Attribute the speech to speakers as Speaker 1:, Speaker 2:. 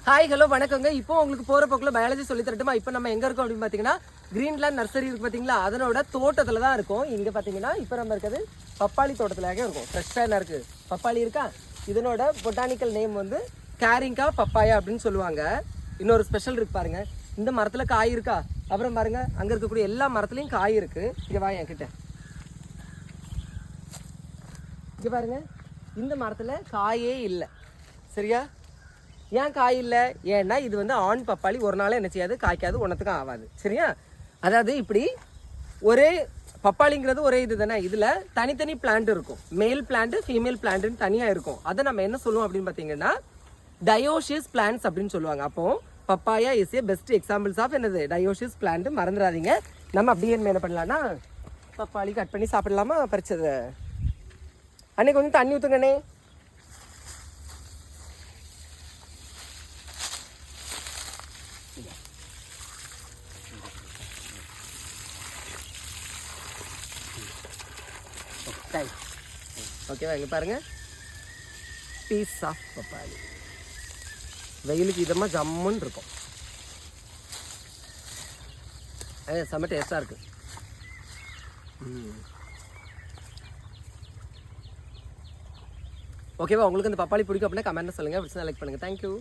Speaker 1: Hi hello வணக்கங்க. இப்போ உங்களுக்கு போகிற போக்கில் பயாலஜி சொல்லி தரட்டுமா? இப்போ நம்ம எங்கே இருக்கோம் அப்படின்னு பார்த்தீங்கன்னா கிரீன்லேண்ட் நர்சரி இருக்குது பார்த்தீங்களா, அதனோட தோட்டத்தில் தான் இருக்கும். இங்கே பார்த்தீங்கன்னா இப்போ நம்ம இருக்கிறது பப்பாளி தோட்டத்திலாக இருக்கும். ஃப்ரெஷ்ஷாக என்ன இருக்குது, பப்பாளி இருக்கா. இதனோட பொட்டானிக்கல் நேம் வந்து கேரிங்கா பப்பாயா அப்படின்னு சொல்லுவாங்க. இன்னொரு ஸ்பெஷல் இருக்கு பாருங்க, இந்த மரத்தில் காய் இருக்கா. அப்புறம் பாருங்க, அங்கே இருக்கக்கூடிய எல்லா மரத்துலையும் காய் இருக்குது. இங்கே வா என்கிட்ட, இங்கே பாருங்க, இந்த மரத்தில் காயே இல்லை. சரியா? ஏன் காய் இல்லை? ஏன்னா இது வந்து ஆண் பப்பாளி, ஒரு நாள் என்ன செய்யாது, காய்க்காது, ஒன்றத்துக்கும் ஆகாது. சரியா? அதாவது இப்படி ஒரே பப்பாளிங்கிறது ஒரே இது தானே, இதில் தனித்தனி பிளான்ட் இருக்கும். மேல் பிளான்ட் ஃபீமேல் பிளான்ட்னு தனியாக இருக்கும். அதை நம்ம என்ன சொல்லுவோம் அப்படின்னு பார்த்தீங்கன்னா டயோஷியஸ் பிளான்ட்ஸ் அப்படின்னு சொல்லுவாங்க. அப்போ papaya is a best examples of என்னது, டயோஷியஸ் பிளான்ட். மறந்துடாதீங்க. நம்ம அப்படியே என்ன பண்ணலாம்னா பப்பாளி கட் பண்ணி சாப்பிடலாமா பறிச்சது. அன்னைக்கு கொஞ்சம் தண்ணி ஊற்றுங்கண்ணே. ஓகேவா? இங்கே பாருங்கள், பீஸ் ஆஃப் பப்பாளி. வெயிலுக்கு இதமாக ஜம்முன்னு இருக்கும். செம்ம டேஸ்ட்டாக இருக்குது. ஓகேவா? உங்களுக்கு இந்த பப்பாளி பிடிக்கும் அப்படின்னா கமெண்ட்டில் சொல்லுங்கள். பிடிச்சா லைக் பண்ணுங்கள். தேங்க்யூ.